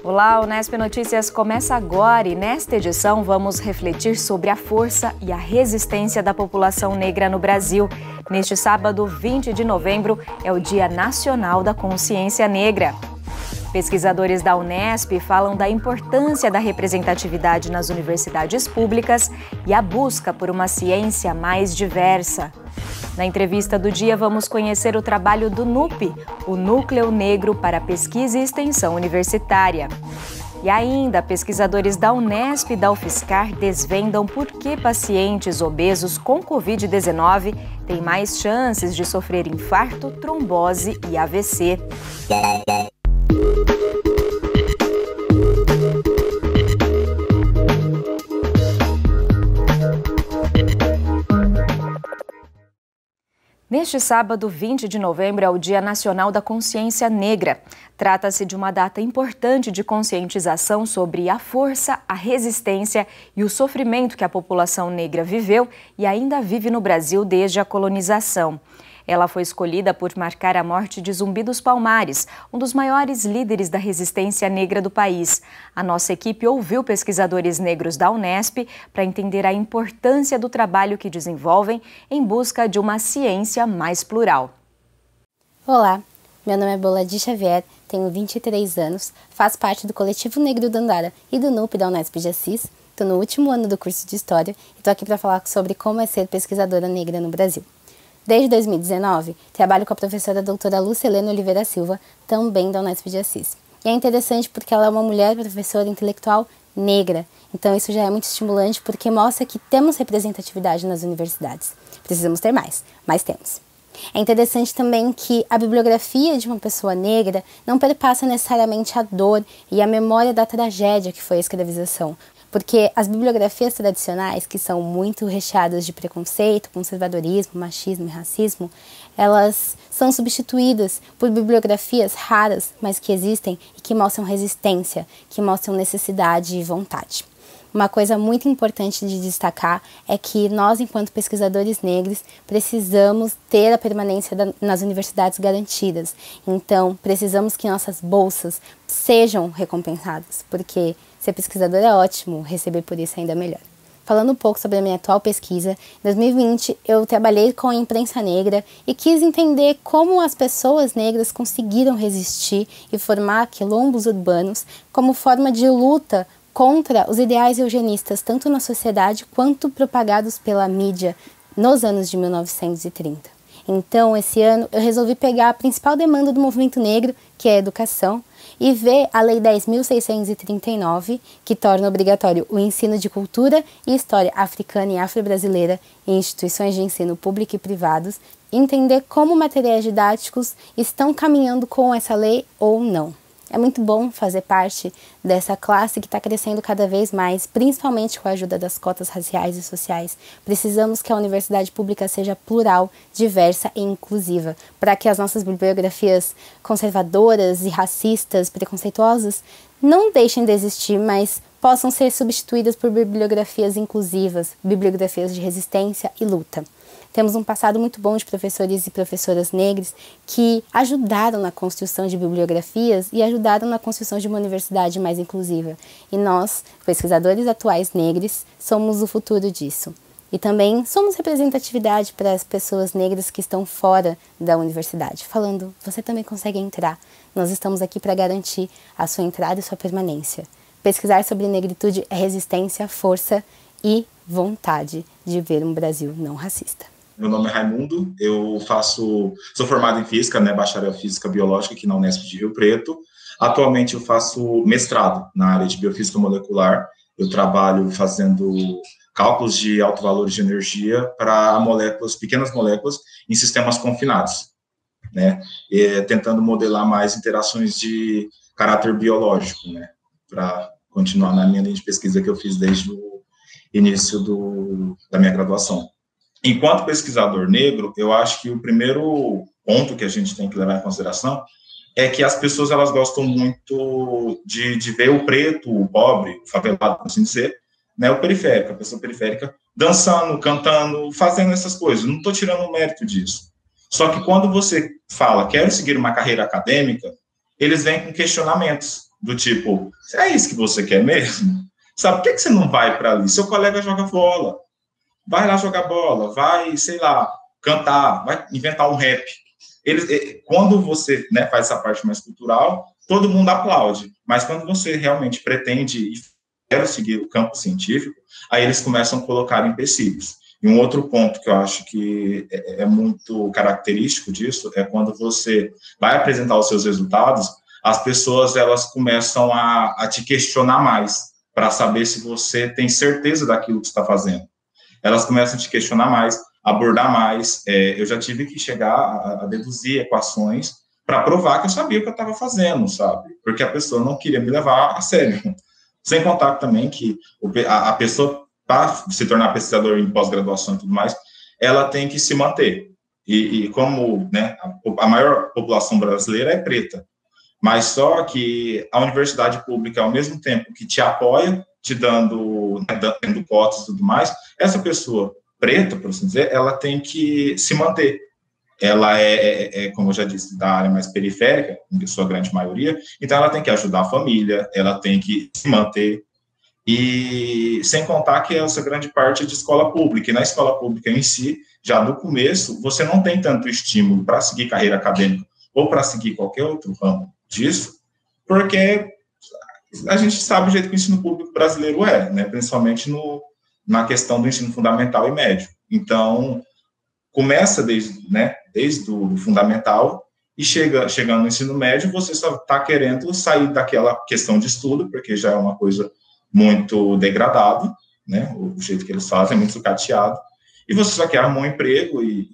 Olá, o Unesp Notícias começa agora e nesta edição vamos refletir sobre a força e a resistência da população negra no Brasil. Neste sábado, 20 de novembro, é o Dia Nacional da Consciência Negra. Pesquisadores da Unesp falam da importância da representatividade nas universidades públicas e a busca por uma ciência mais diversa. Na entrevista do dia, vamos conhecer o trabalho do NUP, o Núcleo Negro para Pesquisa e Extensão Universitária. E ainda, pesquisadores da Unesp e da UFSCar desvendam por que pacientes obesos com Covid-19 têm mais chances de sofrer infarto, trombose e AVC. Neste sábado, 20 de novembro, é o Dia Nacional da Consciência Negra. Trata-se de uma data importante de conscientização sobre a força, a resistência e o sofrimento que a população negra viveu e ainda vive no Brasil desde a colonização. Ela foi escolhida por marcar a morte de Zumbi dos Palmares, um dos maiores líderes da resistência negra do país. A nossa equipe ouviu pesquisadores negros da Unesp para entender a importância do trabalho que desenvolvem em busca de uma ciência mais plural. Olá, meu nome é Boladi Xavier, tenho 23 anos, faço parte do Coletivo Negro Dandara e do NUP da Unesp de Assis. Estou no último ano do curso de História e estou aqui para falar sobre como é ser pesquisadora negra no Brasil. Desde 2019, trabalho com a professora doutora Lucilene Oliveira Silva, também da Unesp de Assis. E é interessante porque ela é uma mulher professora intelectual negra, então isso já é muito estimulante porque mostra que temos representatividade nas universidades. Precisamos ter mais, mas temos. É interessante também que a bibliografia de uma pessoa negra não perpassa necessariamente a dor e a memória da tragédia que foi a escravização, porque as bibliografias tradicionais, que são muito recheadas de preconceito, conservadorismo, machismo e racismo, elas são substituídas por bibliografias raras, mas que existem e que mostram resistência, que mostram necessidade e vontade. Uma coisa muito importante de destacar é que nós, enquanto pesquisadores negros, precisamos ter a permanência nas universidades garantidas. Então, precisamos que nossas bolsas sejam recompensadas, porque ser pesquisador é ótimo, receber por isso é ainda melhor. Falando um pouco sobre a minha atual pesquisa, em 2020 eu trabalhei com a imprensa negra e quis entender como as pessoas negras conseguiram resistir e formar quilombos urbanos como forma de luta contra os ideais eugenistas, tanto na sociedade quanto propagados pela mídia nos anos de 1930. Então, esse ano, eu resolvi pegar a principal demanda do movimento negro, que é a educação, e ver a Lei 10.639, que torna obrigatório o ensino de cultura e história africana e afro-brasileira em instituições de ensino público e privados, e entender como materiais didáticos estão caminhando com essa lei ou não. É muito bom fazer parte dessa classe que está crescendo cada vez mais, principalmente com a ajuda das cotas raciais e sociais. Precisamos que a universidade pública seja plural, diversa e inclusiva, para que as nossas bibliografias conservadoras e racistas, preconceituosas, não deixem de existir, mas possam ser substituídas por bibliografias inclusivas, bibliografias de resistência e luta. Temos um passado muito bom de professores e professoras negros que ajudaram na construção de bibliografias e ajudaram na construção de uma universidade mais inclusiva. E nós, pesquisadores atuais negros, somos o futuro disso. E também somos representatividade para as pessoas negras que estão fora da universidade. Falando, você também consegue entrar. Nós estamos aqui para garantir a sua entrada e sua permanência. Pesquisar sobre negritude é resistência, força e vontade de ver um Brasil não racista. Meu nome é Raimundo, sou formado em Física, bacharel em Física Biológica aqui na Unesp de Rio Preto. Atualmente eu faço mestrado na área de Biofísica Molecular. Eu trabalho fazendo cálculos de alto valor de energia para pequenas moléculas em sistemas confinados, tentando modelar mais interações de caráter biológico, para continuar na minha linha de pesquisa que eu fiz desde o início da minha graduação. Enquanto pesquisador negro, eu acho que o primeiro ponto que a gente tem que levar em consideração é que as pessoas elas gostam muito de ver o preto, o pobre, o favelado, por assim dizer, o periférico, a pessoa periférica, dançando, cantando, fazendo essas coisas. Não estou tirando o mérito disso. Só que quando você fala, quero seguir uma carreira acadêmica, eles vêm com questionamentos. do tipo, é isso que você quer mesmo? Sabe, por que você não vai para ali? Seu colega joga bola, vai lá jogar bola, vai, sei lá, cantar, vai inventar um rap. Quando você, né, faz essa parte mais cultural, todo mundo aplaude, mas quando você realmente pretende e quer seguir o campo científico, aí eles começam a colocar empecilhos. E um outro ponto que eu acho que é muito característico disso é quando você vai apresentar os seus resultados, as pessoas elas começam a te questionar mais para saber se você tem certeza daquilo que está fazendo. Elas começam a te questionar mais, abordar mais. Eu já tive que chegar a deduzir equações para provar que eu sabia o que eu estava fazendo, sabe? Porque a pessoa não queria me levar a sério. Sem contar também que a pessoa, para se tornar pesquisador em pós-graduação e tudo mais, ela tem que se manter. E como, né, a maior população brasileira é preta, mas só que a universidade pública, ao mesmo tempo que te apoia, te dando cotas e tudo mais, essa pessoa preta, por assim dizer, ela tem que se manter. Ela como eu já disse, da área mais periférica, em sua grande maioria, então ela tem que ajudar a família, ela tem que se manter, e sem contar que essa grande parte é de escola pública, e na escola pública em si, já no começo, você não tem tanto estímulo para seguir carreira acadêmica, ou para seguir qualquer outro ramo disso, porque a gente sabe o jeito que o ensino público brasileiro é, né, principalmente na questão do ensino fundamental e médio. Então, começa desde o fundamental e chegando no ensino médio, você só está querendo sair daquela questão de estudo, porque já é uma coisa muito degradada, né, o jeito que eles fazem é muito sucateado, e você só quer arrumar um emprego e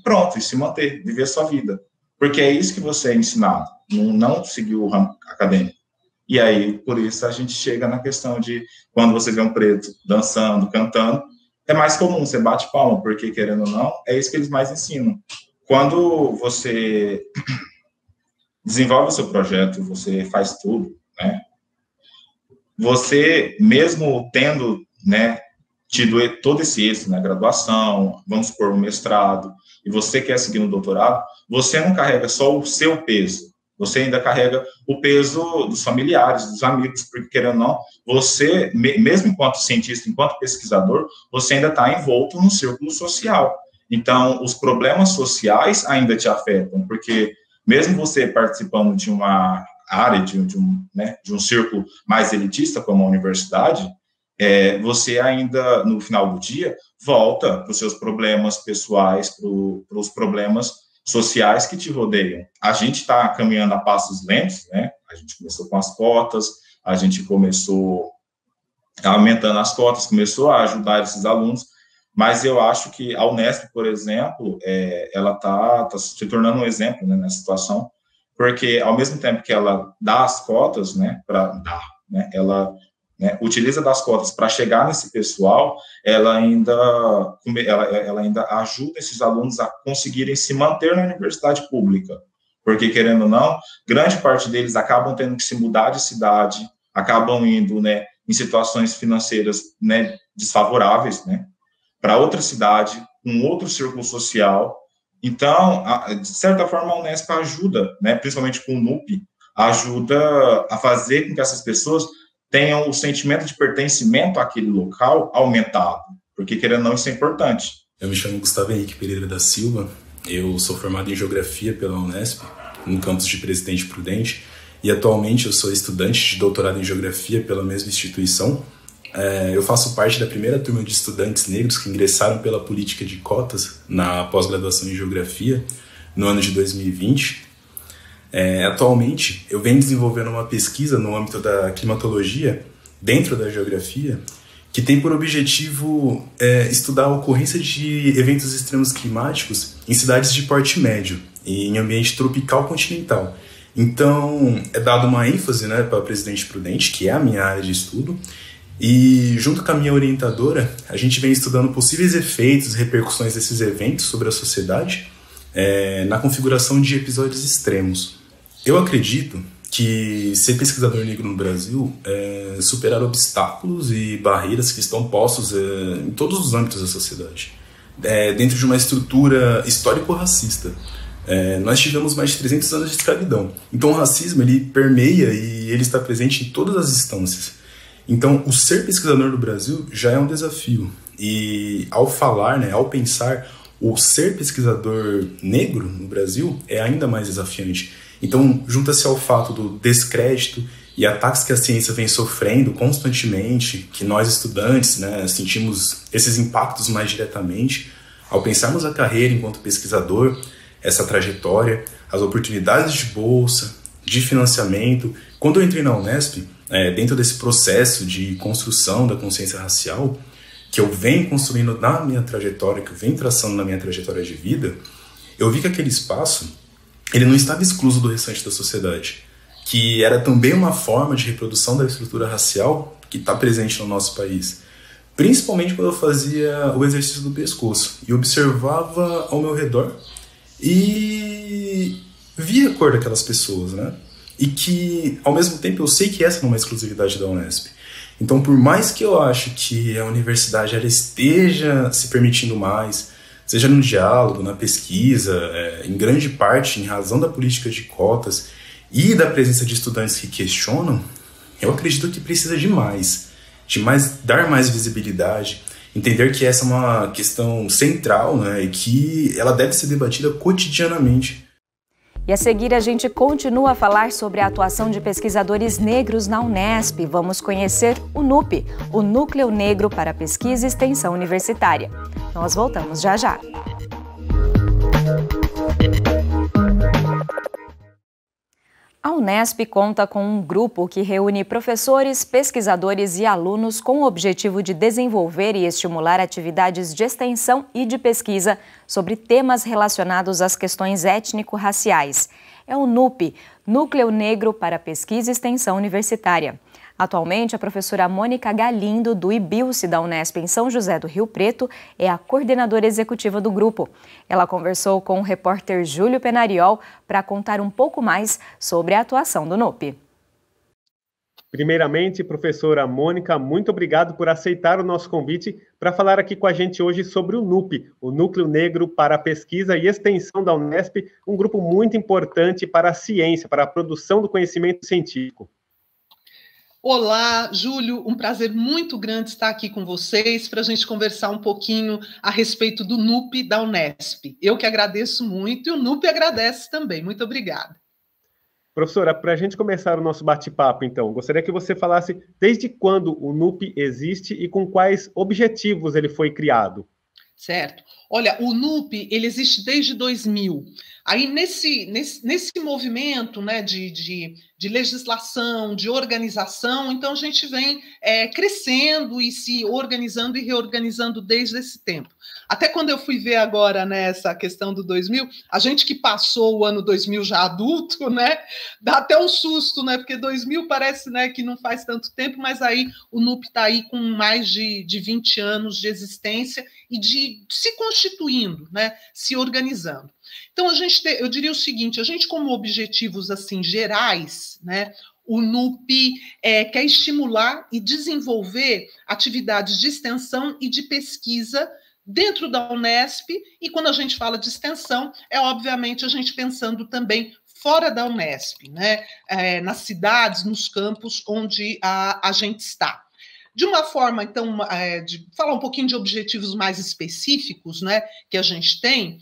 pronto, e se manter, viver a sua vida. Porque é isso que você é ensinado, não seguir o ramo acadêmico. E aí, por isso, a gente chega na questão de, quando você vê um preto dançando, cantando, é mais comum, você bate palma, porque, querendo ou não, é isso que eles mais ensinam. Quando você desenvolve o seu projeto, você faz tudo, né? Você, mesmo tendo, né, tido todo esse êxito na graduação, vamos supor, um mestrado, e você quer seguir no doutorado, você não carrega só o seu peso, você ainda carrega o peso dos familiares, dos amigos, porque, querendo ou não, você, mesmo enquanto cientista, enquanto pesquisador, você ainda está envolto no círculo social. Então, os problemas sociais ainda te afetam, porque mesmo você participando de uma área, de um círculo mais elitista, como a universidade, você ainda, no final do dia, volta para os seus problemas pessoais, para os problemas sociais que te rodeiam. A gente está caminhando a passos lentos, né? A gente começou com as cotas, a gente começou aumentando as cotas, começou a ajudar esses alunos, mas eu acho que a Unesp, por exemplo, ela está se tornando um exemplo, né, nessa situação, porque ao mesmo tempo que ela dá as cotas, né, ela utiliza das cotas para chegar nesse pessoal, ela ainda ajuda esses alunos a conseguirem se manter na universidade pública, porque, querendo ou não, grande parte deles acabam tendo que se mudar de cidade, acabam indo, né, em situações financeiras, né, desfavoráveis, né, para outra cidade, um outro círculo social. Então, de certa forma, a Unesp ajuda, né, principalmente com o NUP, ajuda a fazer com que essas pessoas tenham o sentimento de pertencimento àquele local aumentado, porque, querendo ou não, isso é importante. Eu me chamo Gustavo Henrique Pereira da Silva, eu sou formado em Geografia pela Unesp, no campus de Presidente Prudente, e atualmente eu sou estudante de doutorado em Geografia pela mesma instituição. Eu faço parte da primeira turma de estudantes negros que ingressaram pela política de cotas na pós-graduação em Geografia no ano de 2020. Atualmente, eu venho desenvolvendo uma pesquisa no âmbito da climatologia, dentro da geografia, que tem por objetivo estudar a ocorrência de eventos extremos climáticos em cidades de porte médio e em ambiente tropical continental. Então, é dado uma ênfase, né, para Presidente Prudente, que é a minha área de estudo, e junto com a minha orientadora, a gente vem estudando possíveis efeitos e repercussões desses eventos sobre a sociedade na configuração de episódios extremos. Eu acredito que ser pesquisador negro no Brasil é superar obstáculos e barreiras que estão postos em todos os âmbitos da sociedade, dentro de uma estrutura histórico-racista. nós tivemos mais de 300 anos de escravidão. Então o racismo ele permeia e ele está presente em todas as instâncias. Então o ser pesquisador no Brasil já é um desafio. E ao falar, né, ao pensar, o ser pesquisador negro no Brasil é ainda mais desafiante. Então junta-se ao fato do descrédito e ataques que a ciência vem sofrendo constantemente, que nós estudantes, né, sentimos esses impactos mais diretamente. Ao pensarmos a carreira enquanto pesquisador, essa trajetória, as oportunidades de bolsa, de financiamento. Quando eu entrei na Unesp, dentro desse processo de construção da consciência racial, que eu venho construindo na minha trajetória, que eu venho traçando na minha trajetória de vida, eu vi que aquele espaço ele não estava excluso do restante da sociedade, que era também uma forma de reprodução da estrutura racial que está presente no nosso país. Principalmente quando eu fazia o exercício do pescoço e observava ao meu redor e via a cor daquelas pessoas, né? E que, ao mesmo tempo, eu sei que essa não é uma exclusividade da Unesp. Então, por mais que eu acho que a universidade ela esteja se permitindo mais, seja no diálogo, na pesquisa, em grande parte em razão da política de cotas e da presença de estudantes que questionam, eu acredito que precisa de mais dar mais visibilidade, entender que essa é uma questão central, né, e que ela deve ser debatida cotidianamente. E a seguir a gente continua a falar sobre a atuação de pesquisadores negros na Unesp. Vamos conhecer o NUP, o Núcleo Negro para Pesquisa e Extensão Universitária. Nós voltamos já já. A Unesp conta com um grupo que reúne professores, pesquisadores e alunos com o objetivo de desenvolver e estimular atividades de extensão e de pesquisa sobre temas relacionados às questões étnico-raciais. É o NUP, Núcleo Negro para Pesquisa e Extensão Universitária. Atualmente, a professora Mônica Galindo, do IBILSE da Unesp em São José do Rio Preto, é a coordenadora executiva do grupo. Ela conversou com o repórter Júlio Penariol para contar um pouco mais sobre a atuação do NUP. Primeiramente, professora Mônica, muito obrigado por aceitar o nosso convite para falar aqui com a gente hoje sobre o NUP, o Núcleo Negro para a Pesquisa e Extensão da Unesp, um grupo muito importante para a ciência, para a produção do conhecimento científico. Olá, Júlio, um prazer muito grande estar aqui com vocês para a gente conversar um pouquinho a respeito do NUP da Unesp. Eu que agradeço muito e o NUP agradece também. Muito obrigada. Professora, para a gente começar o nosso bate-papo, então, gostaria que você falasse desde quando o NUP existe e com quais objetivos ele foi criado. Certo. Olha, o NUP, ele existe desde 2000. Aí, nesse movimento, né, de legislação, de organização, então a gente vem crescendo e se organizando e reorganizando desde esse tempo. Até quando eu fui ver agora nessa questão do 2000, a gente que passou o ano 2000 já adulto, né, dá até um susto, né, porque 2000 parece, né, que não faz tanto tempo, mas aí o NUP está aí com mais de 20 anos de existência e de se constituindo, né, se organizando. Então, eu diria o seguinte, a gente como objetivos assim gerais, né, o NUP quer estimular e desenvolver atividades de extensão e de pesquisa dentro da Unesp, e quando a gente fala de extensão, obviamente a gente pensando também fora da Unesp, né, nas cidades, nos campos onde a gente está. De uma forma, então, de falar um pouquinho de objetivos mais específicos, né, que a gente tem,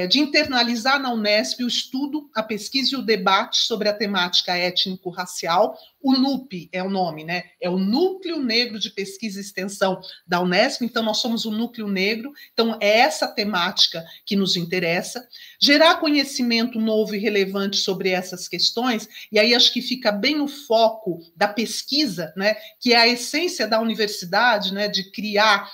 de internalizar na Unesp o estudo, a pesquisa e o debate sobre a temática étnico-racial. O NUP é o nome, né? É o Núcleo Negro de Pesquisa e Extensão da Unesp, então nós somos o Núcleo Negro, então é essa temática que nos interessa. Gerar conhecimento novo e relevante sobre essas questões, e aí acho que fica bem o foco da pesquisa, né? Que é a essência da universidade, né? De criar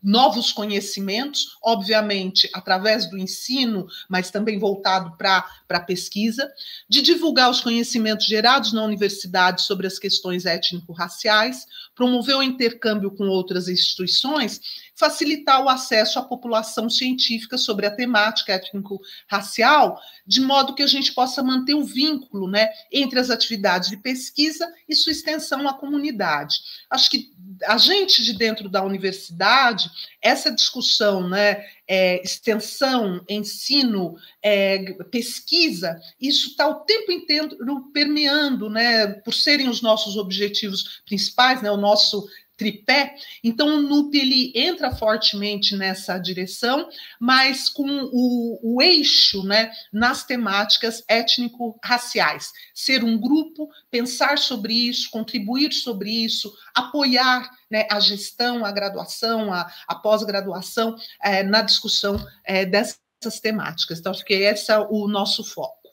novos conhecimentos, obviamente através do ensino, mas também voltado para a pesquisa, de divulgar os conhecimentos gerados na universidade sobre as questões étnico-raciais, promover o intercâmbio com outras instituições, facilitar o acesso à população científica sobre a temática étnico-racial, de modo que a gente possa manter o vínculo, né, entre as atividades de pesquisa e sua extensão à comunidade. Acho que a gente de dentro da universidade, essa discussão, né, extensão, ensino, pesquisa, isso está o tempo inteiro permeando, né, por serem os nossos objetivos principais, né, o nosso tripé. Então, o NUP ele entra fortemente nessa direção, mas com o eixo, né, nas temáticas étnico-raciais. Ser um grupo, pensar sobre isso, contribuir sobre isso, apoiar, né, a graduação, a pós-graduação na discussão dessas temáticas. Então, acho que esse é o nosso foco.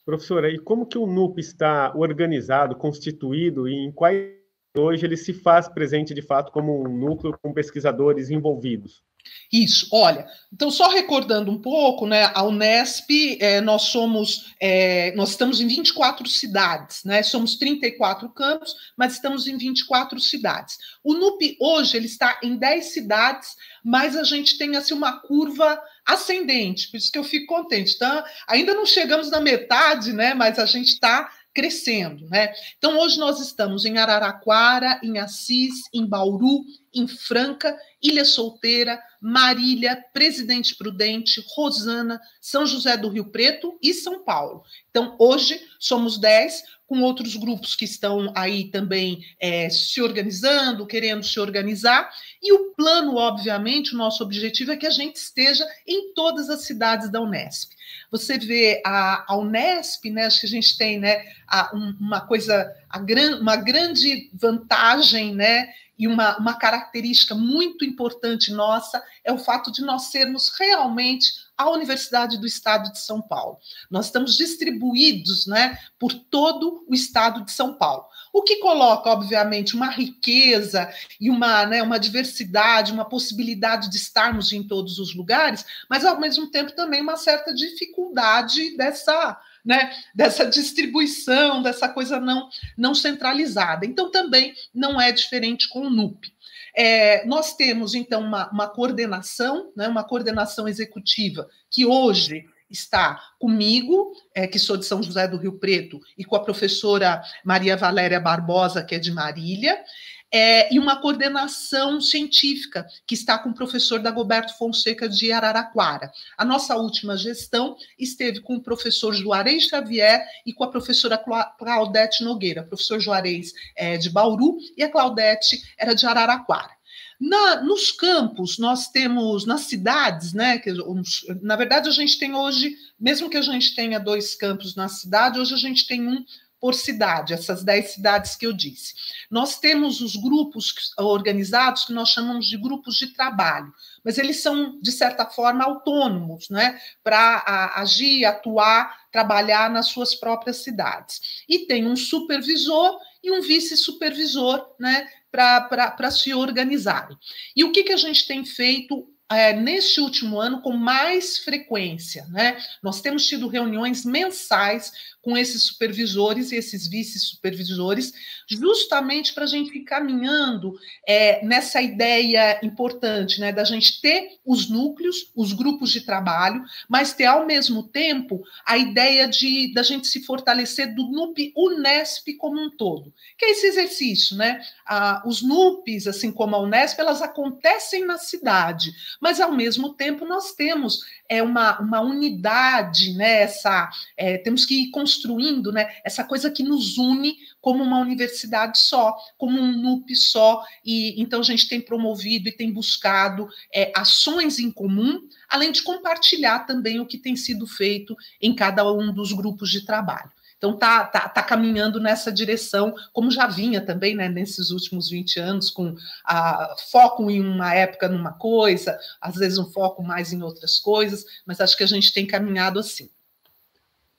Professora, e como que o NUP está organizado, constituído, e em quais hoje ele se faz presente, de fato, como um núcleo com pesquisadores envolvidos? Isso, olha, então só recordando um pouco, né, a Unesp, nós estamos em 24 cidades, né, somos 34 campos, mas estamos em 24 cidades. O NUP hoje, ele está em 10 cidades, mas a gente tem, assim, uma curva ascendente, por isso que eu fico contente, tá? Ainda não chegamos na metade, né, mas a gente está crescendo, né? Então, hoje nós estamos em Araraquara, em Assis, em Bauru, em Franca, Ilha Solteira, Marília, Presidente Prudente, Rosana, São José do Rio Preto e São Paulo. Então, hoje somos 10, com outros grupos que estão aí também se organizando, querendo se organizar, e o plano, obviamente, o nosso objetivo é que a gente esteja em todas as cidades da Unesp. Você vê a Unesp, né, acho que a gente tem, né, uma grande vantagem, né, e uma característica muito importante nossa é o fato de nós sermos realmente a Universidade do Estado de São Paulo. Nós estamos distribuídos, né, por todo o Estado de São Paulo. O que coloca, obviamente, uma riqueza e uma diversidade, uma possibilidade de estarmos em todos os lugares, mas, ao mesmo tempo, também uma certa dificuldade dessa distribuição, dessa coisa não centralizada. Então, também não é diferente com o NUP. Nós temos, então, uma coordenação, né, uma coordenação executiva, que hoje está comigo, que sou de São José do Rio Preto, e com a professora Maria Valéria Barbosa, que é de Marília, e uma coordenação científica, que está com o professor Dagoberto Fonseca, de Araraquara. A nossa última gestão esteve com o professor Juarez Xavier e com a professora Claudete Nogueira. O professor Juarez é de Bauru e a Claudete era de Araraquara. Nos campos, nós temos, nas cidades, né, na verdade, a gente tem hoje, mesmo que a gente tenha 2 campos na cidade, hoje a gente tem um por cidade, essas 10 cidades que eu disse. Nós temos os grupos organizados que nós chamamos de grupos de trabalho, mas eles são, de certa forma, autônomos, né, para agir, atuar, trabalhar nas suas próprias cidades. E tem um supervisor e um vice-supervisor, né, para se organizarem. E o que a gente tem feito neste último ano com mais frequência, né? Nós temos tido reuniões mensais com esses supervisores e esses vice-supervisores, justamente para a gente ir caminhando nessa ideia importante, né, da gente ter os núcleos, os grupos de trabalho, mas ter, ao mesmo tempo, a ideia da gente se fortalecer do NUP Unesp como um todo, que é esse exercício, né? Os NUPs, assim como a Unesp, elas acontecem na cidade, mas, ao mesmo tempo, nós temos uma unidade, né? Temos que ir construindo, né, essa coisa que nos une como uma universidade só, como um NUP só, e então a gente tem promovido e tem buscado ações em comum, além de compartilhar também o que tem sido feito em cada um dos grupos de trabalho. Então, tá caminhando nessa direção, como já vinha também, né, nesses últimos 20 anos, com foco em uma época numa coisa, às vezes um foco mais em outras coisas, mas acho que a gente tem caminhado assim.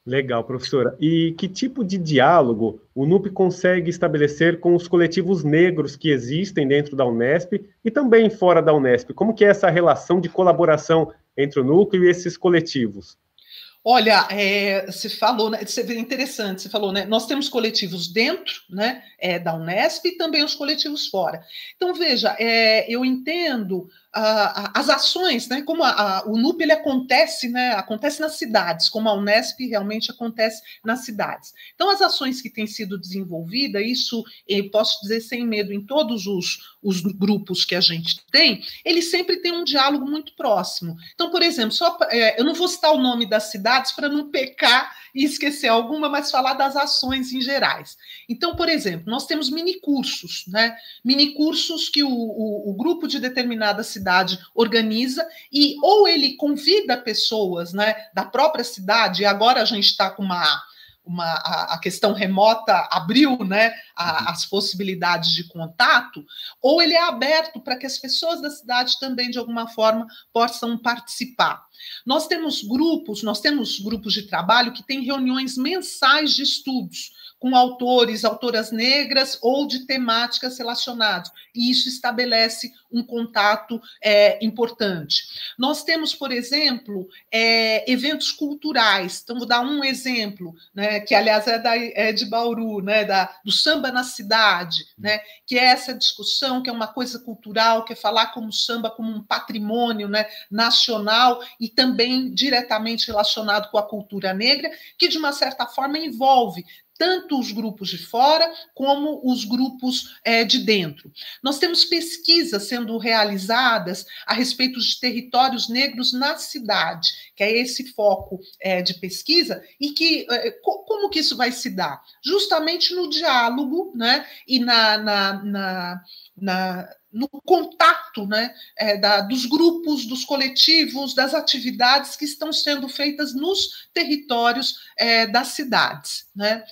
Legal, professora. E que tipo de diálogo o NUP consegue estabelecer com os coletivos negros que existem dentro da Unesp e também fora da Unesp? Como que é essa relação de colaboração entre o núcleo e esses coletivos? Olha, você falou, né, você vê interessante, você falou, né, nós temos coletivos dentro, né, da Unesp e também os coletivos fora. Então, veja, eu entendo as ações, né, como o NUP ele acontece, né, acontece nas cidades, como a Unesp realmente acontece nas cidades. Então, as ações que têm sido desenvolvidas, isso eu posso dizer sem medo, em todos os grupos que a gente tem, eles sempre têm um diálogo muito próximo. Então, por exemplo, eu não vou citar o nome das cidades para não pecar e esquecer alguma, mas falar das ações em gerais. Então, por exemplo, nós temos minicursos, né? Minicursos que o grupo de determinada cidade organiza e ou ele convida pessoas, né, da própria cidade, e agora a gente está com a questão remota abriu, né, as possibilidades de contato, ou ele é aberto para que as pessoas da cidade também, de alguma forma, possam participar. Nós temos grupos de trabalho que têm reuniões mensais de estudos com autores, autoras negras ou de temáticas relacionadas, e isso estabelece um contato importante. Nós temos, por exemplo, eventos culturais. Então, vou dar um exemplo, né, que, aliás, é de Bauru, né, do samba na cidade, né, que é essa discussão, que é uma coisa cultural, que é falar como o samba como um patrimônio, né, nacional e também diretamente relacionado com a cultura negra, que, de uma certa forma, envolve tanto os grupos de fora como os grupos de dentro. Nós temos pesquisas sendo realizadas a respeito de territórios negros na cidade, que é esse foco de pesquisa, e que como que isso vai se dar? Justamente no diálogo, né, e no contato, né, dos grupos, dos coletivos, das atividades que estão sendo feitas nos territórios das cidades, né?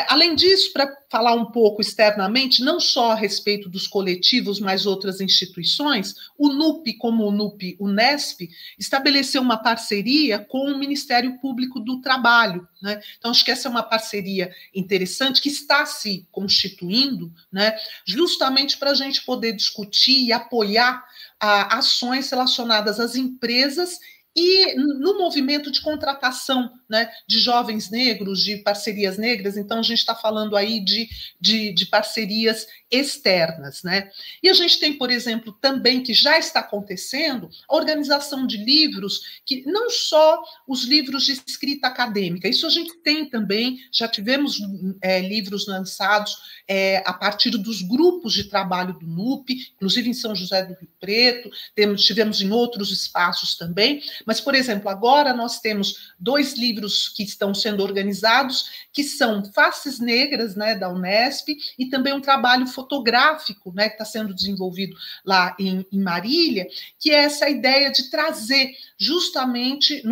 Além disso, para falar um pouco externamente, não só a respeito dos coletivos, mas outras instituições, o NUP, como o NUP Unesp, estabeleceu uma parceria com o Ministério Público do Trabalho, né? Então, acho que essa é uma parceria interessante que está se constituindo, né, justamente para a gente poder discutir e apoiar ações relacionadas às empresas e no movimento de contratação, né, de jovens negros, de parcerias negras. Então, a gente está falando aí de parcerias externas, né? E a gente tem, por exemplo, também, que já está acontecendo, a organização de livros, que não só os livros de escrita acadêmica, isso a gente tem também, já tivemos livros lançados a partir dos grupos de trabalho do NUP, inclusive em São José do Rio Preto, tivemos em outros espaços também, mas, por exemplo, agora nós temos 2 livros que estão sendo organizados, que são Faces Negras, né, da Unesp, e também um trabalho fotográfico, né, que está sendo desenvolvido lá em Marília, que é essa ideia de trazer justamente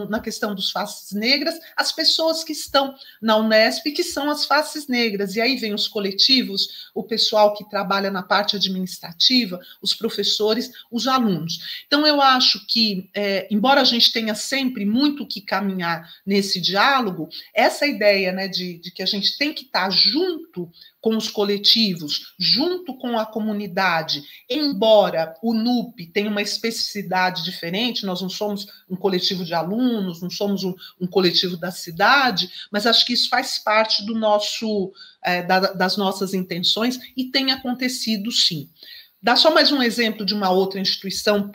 na questão dos faces negras as pessoas que estão na Unesp, que são as faces negras, e aí vem os coletivos, o pessoal que trabalha na parte administrativa, os professores, os alunos. Então, eu acho que, embora a gente tenha sempre muito que caminhar nesse diálogo, essa ideia, né, de que a gente tem que estar junto com os coletivos, junto com a comunidade, embora o NUP tenha uma especificidade diferente, nós não somos um coletivo de alunos, não somos um coletivo da cidade, mas acho que isso faz parte do das nossas intenções e tem acontecido sim. Dá só mais um exemplo de uma outra instituição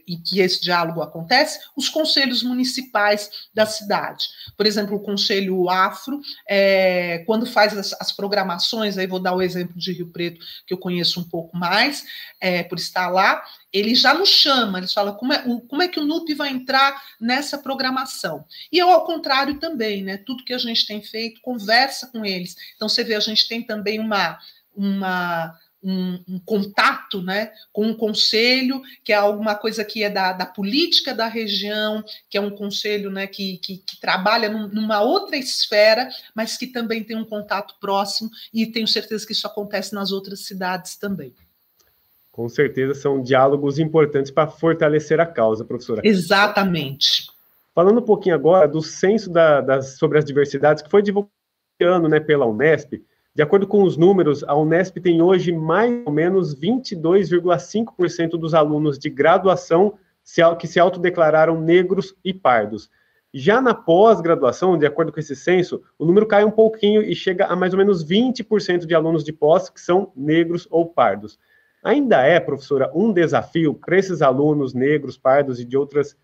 em que esse diálogo acontece, os conselhos municipais da cidade. Por exemplo, o Conselho Afro, quando faz as programações, aí vou dar o exemplo de Rio Preto, que eu conheço um pouco mais, por estar lá, ele já nos chama, eles falam como é que o NUP vai entrar nessa programação. E eu, ao contrário, também, né? Tudo que a gente tem feito, conversa com eles. Então, você vê, a gente tem também um contato, né, com um conselho, que é alguma coisa que é da política da região, que é um conselho, né, que trabalha numa outra esfera, mas que também tem um contato próximo, e tenho certeza que isso acontece nas outras cidades também. Com certeza são diálogos importantes para fortalecer a causa, professora. Exatamente. Falando um pouquinho agora do censo sobre as diversidades, que foi divulgado esse ano, né, pela Unesp. De acordo com os números, a Unesp tem hoje mais ou menos 22,5% dos alunos de graduação que se autodeclararam negros e pardos. Já na pós-graduação, de acordo com esse censo, o número cai um pouquinho e chega a mais ou menos 20% de alunos de pós que são negros ou pardos. Ainda é, professora, um desafio para esses alunos negros, pardos e de outras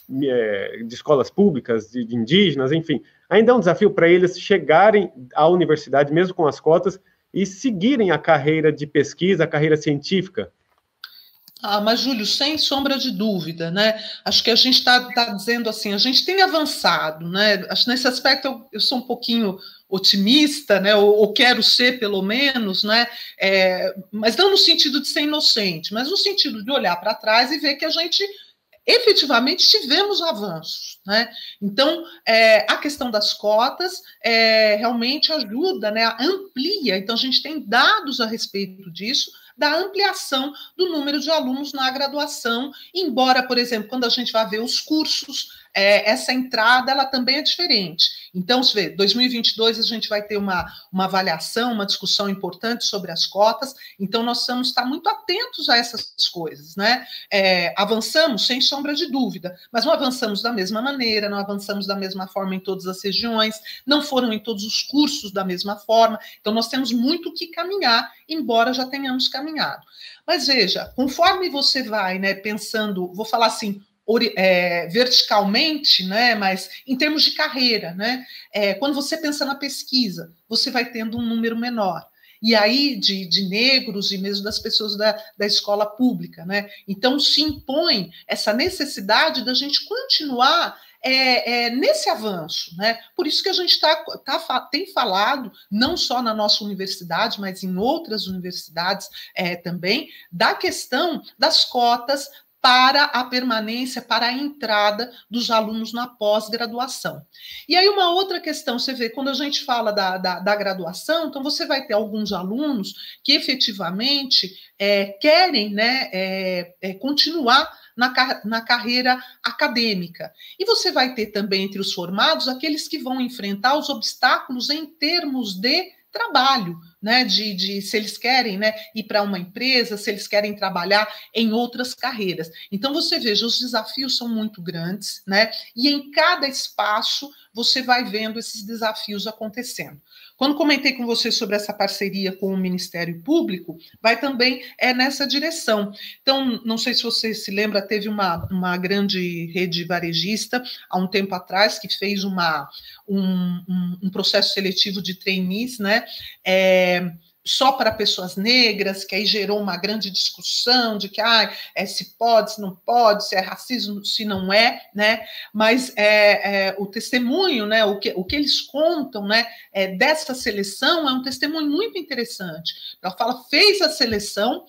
de escolas públicas, de indígenas, enfim, ainda é um desafio para eles chegarem à universidade, mesmo com as cotas, e seguirem a carreira de pesquisa, a carreira científica? Mas, Júlio, sem sombra de dúvida, né? Acho que a gente está dizendo assim, a gente tem avançado, né? Acho que nesse aspecto eu sou um pouquinho otimista, né? Ou quero ser, pelo menos, né? Mas não no sentido de ser inocente, mas no sentido de olhar para trás e ver que a gente efetivamente tivemos avanços, né? Então, a questão das cotas realmente ajuda, né? Amplia. Então, a gente tem dados a respeito disso, da ampliação do número de alunos na graduação, embora, por exemplo, quando a gente vai ver os cursos, essa entrada ela também é diferente. Então, se vê, 2022 a gente vai ter uma avaliação, uma discussão importante sobre as cotas, então nós vamos estar muito atentos a essas coisas, né? Avançamos, sem sombra de dúvida, mas não avançamos da mesma maneira, não avançamos da mesma forma em todas as regiões, não foram em todos os cursos da mesma forma, então nós temos muito que caminhar, embora já tenhamos caminhado. Mas veja, conforme você vai, né, pensando, vou falar assim, verticalmente, né, mas em termos de carreira, né, quando você pensa na pesquisa, você vai tendo um número menor. E aí, de negros e mesmo das pessoas da escola pública, né? Então, se impõe essa necessidade da gente continuar nesse avanço, né? Por isso que a gente tem falado, não só na nossa universidade, mas em outras universidades também, da questão das cotas para a permanência, para a entrada dos alunos na pós-graduação. E aí uma outra questão, você vê, quando a gente fala da graduação, então você vai ter alguns alunos que efetivamente querem, né, continuar na carreira acadêmica. E você vai ter também entre os formados aqueles que vão enfrentar os obstáculos em termos de trabalho, né, se eles querem, né, ir para uma empresa, se eles querem trabalhar em outras carreiras. Então, você veja, os desafios são muito grandes, né, e em cada espaço você vai vendo esses desafios acontecendo. Quando comentei com você sobre essa parceria com o Ministério Público, vai também nessa direção. Então, não sei se você se lembra, teve uma grande rede varejista, há um tempo atrás, que fez um processo seletivo de trainees, né, só para pessoas negras, que aí gerou uma grande discussão de que se pode, se não pode, se é racismo, se não é, né? Mas o testemunho, né, o que eles contam, né, dessa seleção é um testemunho muito interessante. Ela fala, fez a seleção,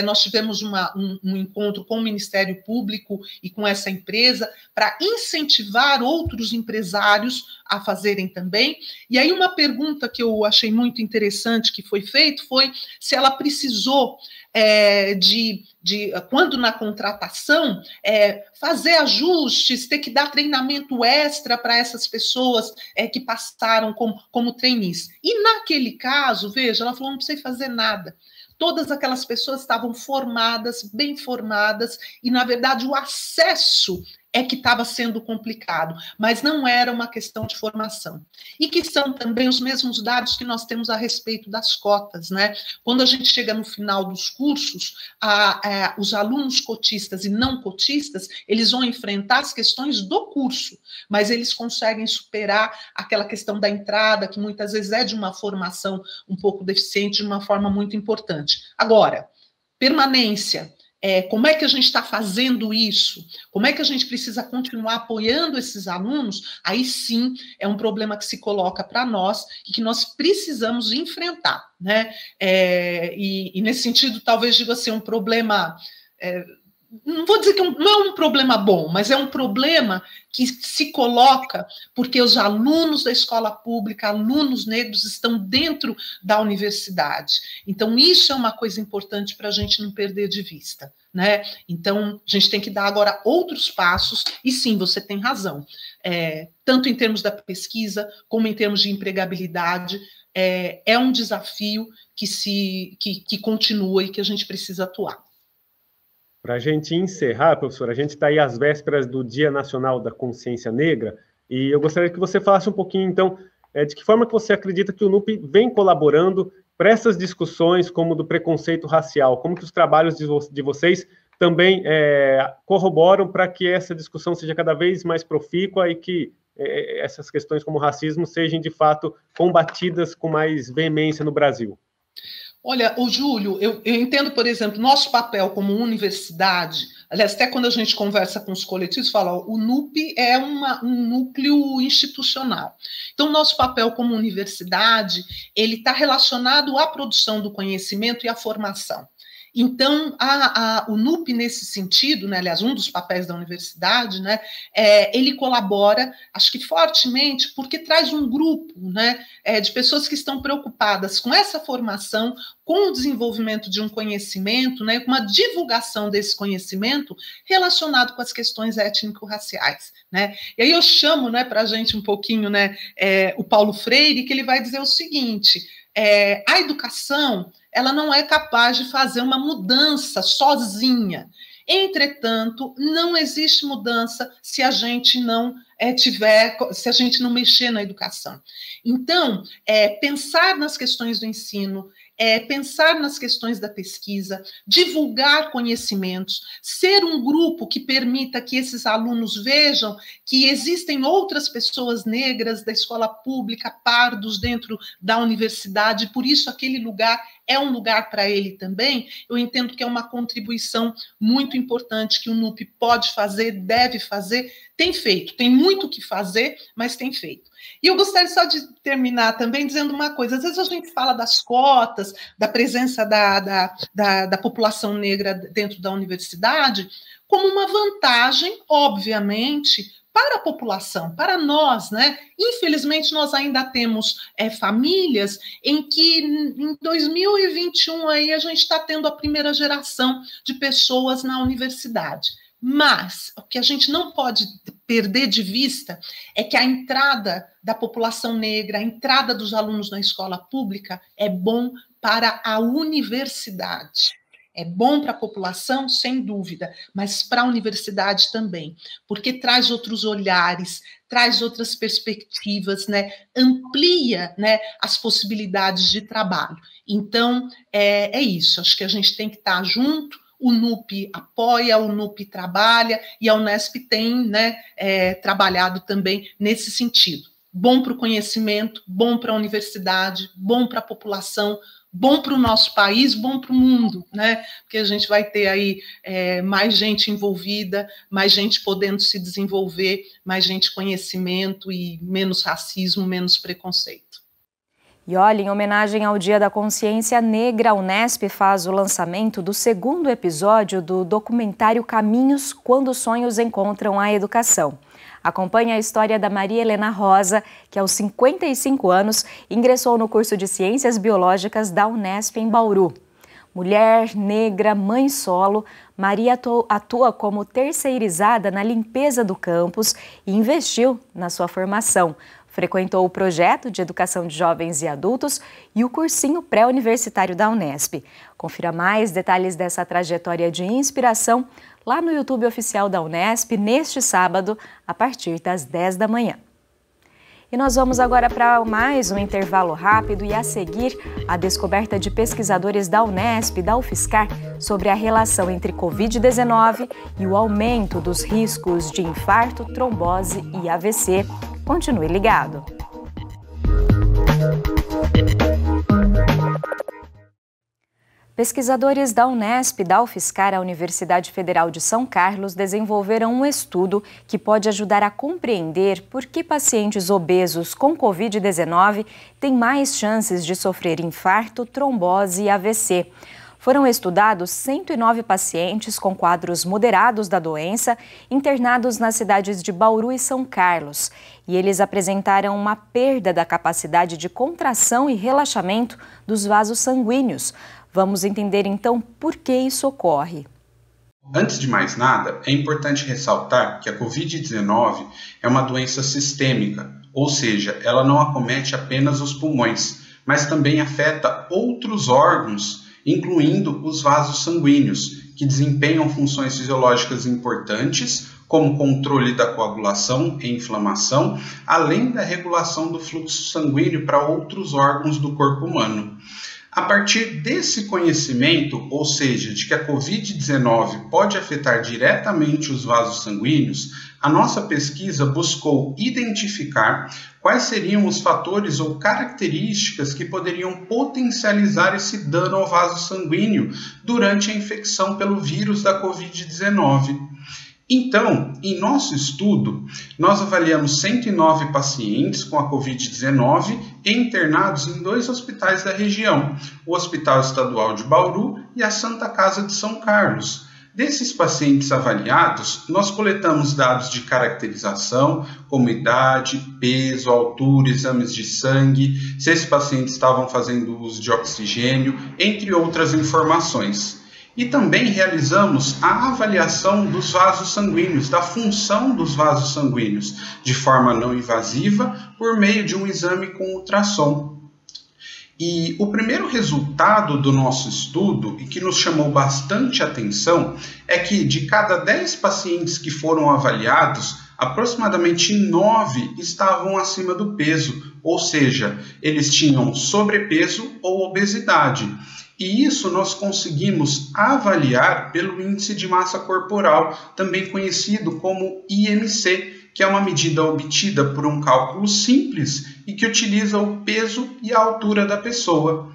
nós tivemos um encontro com o Ministério Público e com essa empresa para incentivar outros empresários a fazerem também. E aí uma pergunta que eu achei muito interessante que foi feito foi se ela precisou quando na contratação, fazer ajustes, ter que dar treinamento extra para essas pessoas que passaram como trainees. E naquele caso, veja, ela falou, não precisei fazer nada. Todas aquelas pessoas estavam formadas, bem formadas, e, na verdade, o acesso que estava sendo complicado, mas não era uma questão de formação. E que são também os mesmos dados que nós temos a respeito das cotas, né? Quando a gente chega no final dos cursos, os alunos cotistas e não cotistas, eles vão enfrentar as questões do curso, mas eles conseguem superar aquela questão da entrada, que muitas vezes é de uma formação um pouco deficiente, de uma forma muito importante. Agora, permanência. Como é que a gente está fazendo isso? Como é que a gente precisa continuar apoiando esses alunos? Aí sim é um problema que se coloca para nós e que nós precisamos enfrentar, né? E nesse sentido, talvez diga assim, um problema... não vou dizer que não é um problema bom, mas é um problema que se coloca porque os alunos da escola pública, alunos negros, estão dentro da universidade. Então, isso é uma coisa importante para a gente não perder de vista, né? Então, a gente tem que dar agora outros passos, e sim, você tem razão, tanto em termos da pesquisa, como em termos de empregabilidade, é um desafio que continua e que a gente precisa atuar. Para a gente encerrar, professor, a gente está aí às vésperas do Dia Nacional da Consciência Negra, e eu gostaria que você falasse um pouquinho, então, de que forma que você acredita que o NUP vem colaborando para essas discussões como do preconceito racial, como que os trabalhos de vocês também corroboram para que essa discussão seja cada vez mais profícua e que essas questões como racismo sejam, de fato, combatidas com mais veemência no Brasil. Olha, o Júlio, eu entendo, por exemplo, nosso papel como universidade, aliás, até quando a gente conversa com os coletivos, fala, o NUP é um núcleo institucional. Então, nosso papel como universidade, ele está relacionado à produção do conhecimento e à formação. Então, o NUP, nesse sentido, né, aliás, um dos papéis da universidade, né, ele colabora, acho que fortemente, porque traz um grupo, né, de pessoas que estão preocupadas com essa formação, com o desenvolvimento de um conhecimento, né, com uma divulgação desse conhecimento relacionado com as questões étnico-raciais. Né? E aí eu chamo, né, para a gente um pouquinho, né, o Paulo Freire, que ele vai dizer o seguinte, a educação ela não é capaz de fazer uma mudança sozinha. Entretanto, não existe mudança se a gente não se a gente não mexer na educação. Então, pensar nas questões do ensino, pensar nas questões da pesquisa, divulgar conhecimentos, ser um grupo que permita que esses alunos vejam que existem outras pessoas negras da escola pública, pardos dentro da universidade, por isso aquele lugar é um lugar para ele também, eu entendo que é uma contribuição muito importante que o NUP pode fazer, deve fazer, tem feito, tem muito o que fazer, mas tem feito. E eu gostaria só de terminar também dizendo uma coisa, às vezes a gente fala das cotas, da presença da população negra dentro da universidade, como uma vantagem, obviamente, para a população, para nós, né? Infelizmente, nós ainda temos famílias em que, em 2021, aí, a gente está tendo a primeira geração de pessoas na universidade. Mas o que a gente não pode perder de vista é que a entrada da população negra, a entrada dos alunos na escola pública é bom para a universidade. É bom para a população, sem dúvida, mas para a universidade também, porque traz outros olhares, traz outras perspectivas, né? Amplia, né, as possibilidades de trabalho. Então, é isso, acho que a gente tem que estar junto, o NUP apoia, o NUP trabalha, e a Unesp tem, né, trabalhado também nesse sentido. Bom para o conhecimento, bom para a universidade, bom para a população, bom para o nosso país, bom para o mundo, né? Porque a gente vai ter aí mais gente envolvida, mais gente podendo se desenvolver, mais gente conhecimento e menos racismo, menos preconceito. E olha, em homenagem ao Dia da Consciência Negra, a Unesp faz o lançamento do segundo episódio do documentário Caminhos quando os sonhos encontram a educação. Acompanhe a história da Maria Helena Rosa, que aos 55 anos ingressou no curso de Ciências Biológicas da Unesp em Bauru. Mulher, negra, mãe solo, Maria atua como terceirizada na limpeza do campus e investiu na sua formação. Frequentou o projeto de educação de jovens e adultos e o cursinho pré-universitário da Unesp. Confira mais detalhes dessa trajetória de inspiração lá no YouTube oficial da Unesp, neste sábado, a partir das 10 da manhã. E nós vamos agora para mais um intervalo rápido e a seguir a descoberta de pesquisadores da Unesp e da UFSCar sobre a relação entre Covid-19 e o aumento dos riscos de infarto, trombose e AVC. Continue ligado. Pesquisadores da Unesp e da UFSCar, a Universidade Federal de São Carlos, desenvolveram um estudo que pode ajudar a compreender por que pacientes obesos com Covid-19 têm mais chances de sofrer infarto, trombose e AVC. Foram estudados 109 pacientes com quadros moderados da doença, internados nas cidades de Bauru e São Carlos. E eles apresentaram uma perda da capacidade de contração e relaxamento dos vasos sanguíneos. Vamos entender então por que isso ocorre. Antes de mais nada, é importante ressaltar que a Covid-19 é uma doença sistêmica, ou seja, ela não acomete apenas os pulmões, mas também afeta outros órgãos, incluindo os vasos sanguíneos, que desempenham funções fisiológicas importantes, como controle da coagulação e inflamação, além da regulação do fluxo sanguíneo para outros órgãos do corpo humano. A partir desse conhecimento, ou seja, de que a Covid-19 pode afetar diretamente os vasos sanguíneos, a nossa pesquisa buscou identificar quais seriam os fatores ou características que poderiam potencializar esse dano ao vaso sanguíneo durante a infecção pelo vírus da Covid-19. Então, em nosso estudo, nós avaliamos 109 pacientes com a Covid-19 internados em 2 hospitais da região, o Hospital Estadual de Bauru e a Santa Casa de São Carlos. Desses pacientes avaliados, nós coletamos dados de caracterização, como idade, peso, altura, exames de sangue, se esses pacientes estavam fazendo uso de oxigênio, entre outras informações. E também realizamos a avaliação dos vasos sanguíneos, da função dos vasos sanguíneos, de forma não invasiva, por meio de um exame com ultrassom. E o primeiro resultado do nosso estudo, e que nos chamou bastante atenção, é que de cada 10 pacientes que foram avaliados, aproximadamente 9 estavam acima do peso, ou seja, eles tinham sobrepeso ou obesidade. E isso nós conseguimos avaliar pelo índice de massa corporal, também conhecido como IMC, que é uma medida obtida por um cálculo simples e que utiliza o peso e a altura da pessoa.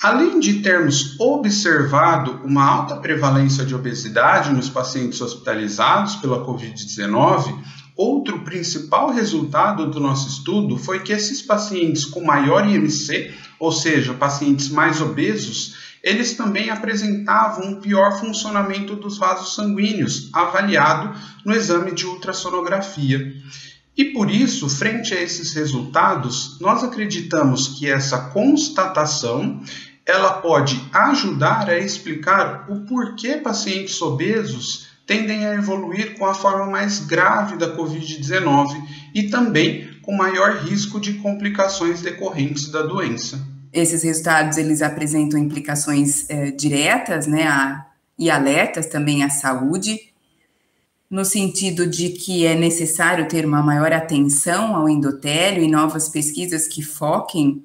Além de termos observado uma alta prevalência de obesidade nos pacientes hospitalizados pela Covid-19, outro principal resultado do nosso estudo foi que esses pacientes com maior IMC, ou seja, pacientes mais obesos, eles também apresentavam um pior funcionamento dos vasos sanguíneos, avaliado no exame de ultrassonografia. E por isso, frente a esses resultados, nós acreditamos que essa constatação ela pode ajudar a explicar o porquê pacientes obesos tendem a evoluir com a forma mais grave da Covid-19 e também com maior risco de complicações decorrentes da doença. Esses resultados eles apresentam implicações diretas, né, e alertas também à saúde, no sentido de que é necessário ter uma maior atenção ao endotélio e novas pesquisas que foquem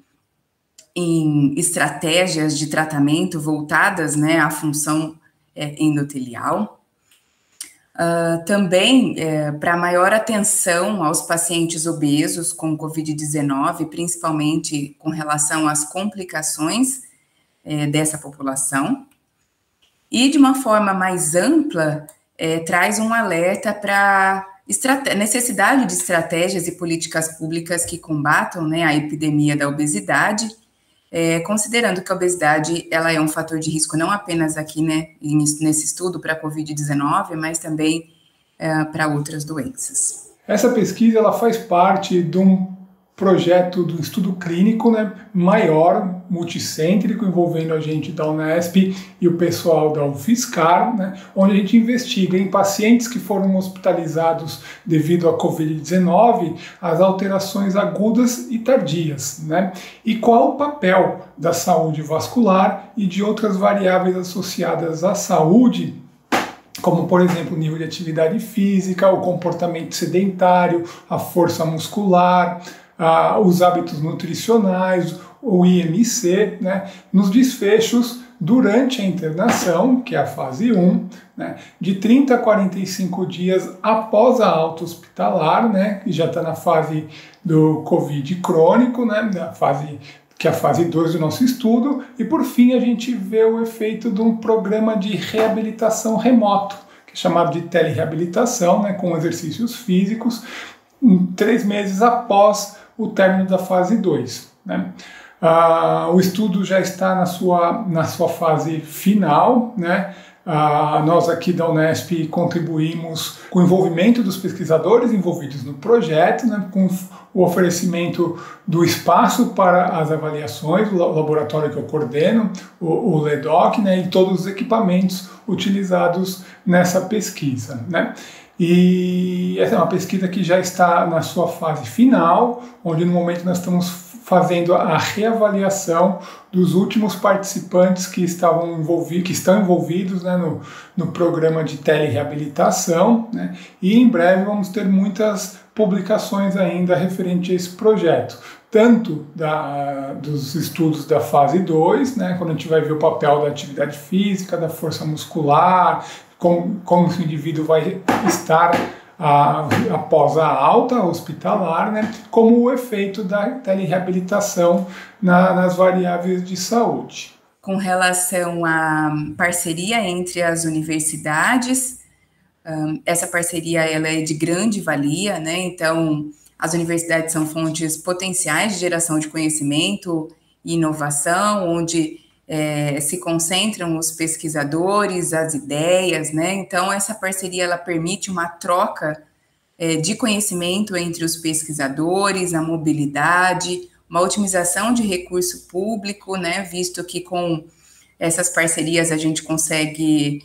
em estratégias de tratamento voltadas, né, à função endotelial. Também para maior atenção aos pacientes obesos com Covid-19, principalmente com relação às complicações dessa população. E de uma forma mais ampla, traz um alerta para necessidade de estratégias e políticas públicas que combatam, né, a epidemia da obesidade, considerando que a obesidade ela é um fator de risco não apenas aqui, né, nesse estudo para a Covid-19, mas também para outras doenças. Essa pesquisa ela faz parte de um projeto do estudo clínico, né, maior, multicêntrico, envolvendo a gente da Unesp e o pessoal da UFSCar, né, onde a gente investiga em pacientes que foram hospitalizados devido à Covid-19, as alterações agudas e tardias, né, e qual o papel da saúde vascular e de outras variáveis associadas à saúde, como, por exemplo, o nível de atividade física, o comportamento sedentário, a força muscular, os hábitos nutricionais, o IMC, né, nos desfechos durante a internação, que é a fase 1, né, de 30 a 45 dias após a alta hospitalar, né, que já está na fase do Covid crônico, né, que é a fase 2 do nosso estudo, e por fim a gente vê o efeito de um programa de reabilitação remoto, que é chamado de telereabilitação, né, com exercícios físicos, 3 meses após o término da fase 2. Né? O estudo já está na sua fase final, né? Nós aqui da Unesp contribuímos com o envolvimento dos pesquisadores envolvidos no projeto, né? Com o oferecimento do espaço para as avaliações, o laboratório que eu coordeno, o LEDOC, né? E todos os equipamentos utilizados nessa pesquisa. Né? E essa é uma pesquisa que já está na sua fase final, onde no momento nós estamos fazendo a reavaliação dos últimos participantes que estão envolvidos, né, no programa de telereabilitação, né, e em breve vamos ter muitas publicações ainda referente a esse projeto, tanto dos estudos da fase 2, né, quando a gente vai ver o papel da atividade física, da força muscular, como o indivíduo vai estar após a alta hospitalar, né, como o efeito da telereabilitação nas variáveis de saúde. Com relação à parceria entre as universidades, essa parceria ela é de grande valia, né? Então, as universidades são fontes potenciais de geração de conhecimento e inovação, onde se concentram os pesquisadores, as ideias, né? Então, essa parceria, ela permite uma troca de conhecimento entre os pesquisadores, a mobilidade, uma otimização de recurso público, né? Visto que com essas parcerias a gente consegue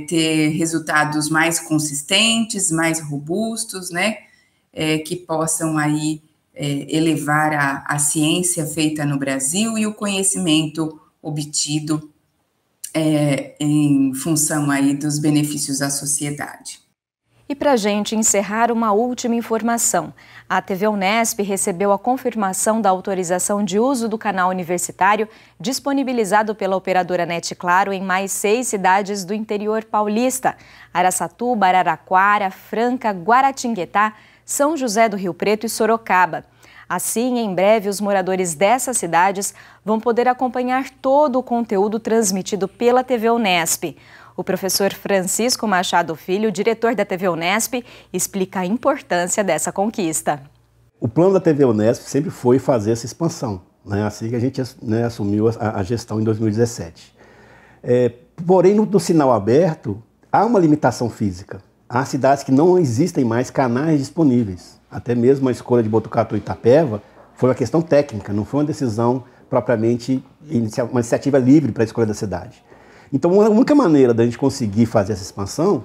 ter resultados mais consistentes, mais robustos, né? Que possam aí elevar a ciência feita no Brasil e o conhecimento obtido em função aí dos benefícios à sociedade. E para a gente encerrar, uma última informação. A TV Unesp recebeu a confirmação da autorização de uso do canal universitário disponibilizado pela operadora NET Claro em mais 6 cidades do interior paulista: Araçatuba, Araraquara, Franca, Guaratinguetá, São José do Rio Preto e Sorocaba. Assim, em breve, os moradores dessas cidades vão poder acompanhar todo o conteúdo transmitido pela TV Unesp. O professor Francisco Machado Filho, diretor da TV Unesp, explica a importância dessa conquista. O plano da TV Unesp sempre foi fazer essa expansão, né? Assim que a gente, né, assumiu a gestão em 2017. Porém, no sinal aberto, há uma limitação física. Há cidades que não existem mais canais disponíveis. Até mesmo a escolha de Botucatu e Itapeva foi uma questão técnica, não foi uma decisão propriamente, uma iniciativa livre para a escolha da cidade. Então, a única maneira da gente conseguir fazer essa expansão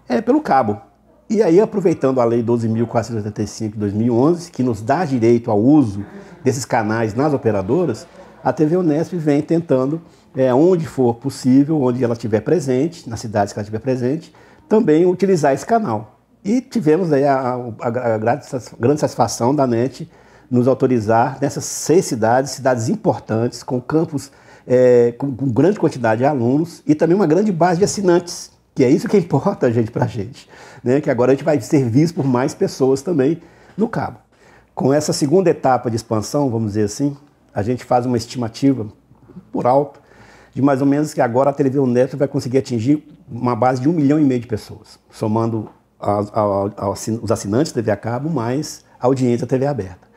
é pelo cabo. E aí, aproveitando a Lei 12.485 de 2011, que nos dá direito ao uso desses canais nas operadoras, a TV Unesp vem tentando, onde for possível, onde ela estiver presente, nas cidades que ela estiver presente, também utilizar esse canal. E tivemos aí a grande satisfação da NET nos autorizar nessas 6 cidades importantes, com campos com grande quantidade de alunos e também uma grande base de assinantes, que é isso que importa pra gente, né? Que agora a gente vai ser visto por mais pessoas também no cabo. Com essa segunda etapa de expansão, vamos dizer assim, a gente faz uma estimativa por alto de mais ou menos que agora a TV Unesp vai conseguir atingir uma base de 1,5 milhão de pessoas, somando os assinantes da TV a cabo mais a audiência da TV aberta.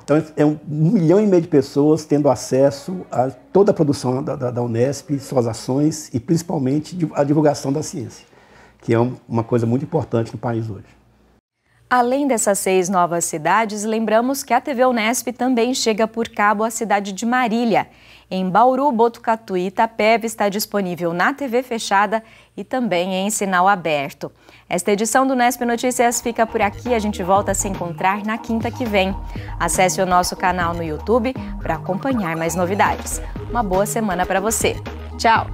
Então é 1,5 milhão de pessoas tendo acesso a toda a produção da Unesp, suas ações e principalmente a divulgação da ciência, que é uma coisa muito importante no país hoje. Além dessas 6 novas cidades, lembramos que a TV Unesp também chega por cabo à cidade de Marília. Em Bauru, Botucatu e Itapeva está disponível na TV fechada e também em sinal aberto. Esta edição do Unesp Notícias fica por aqui. A gente volta a se encontrar na quinta que vem. Acesse o nosso canal no YouTube para acompanhar mais novidades. Uma boa semana para você. Tchau!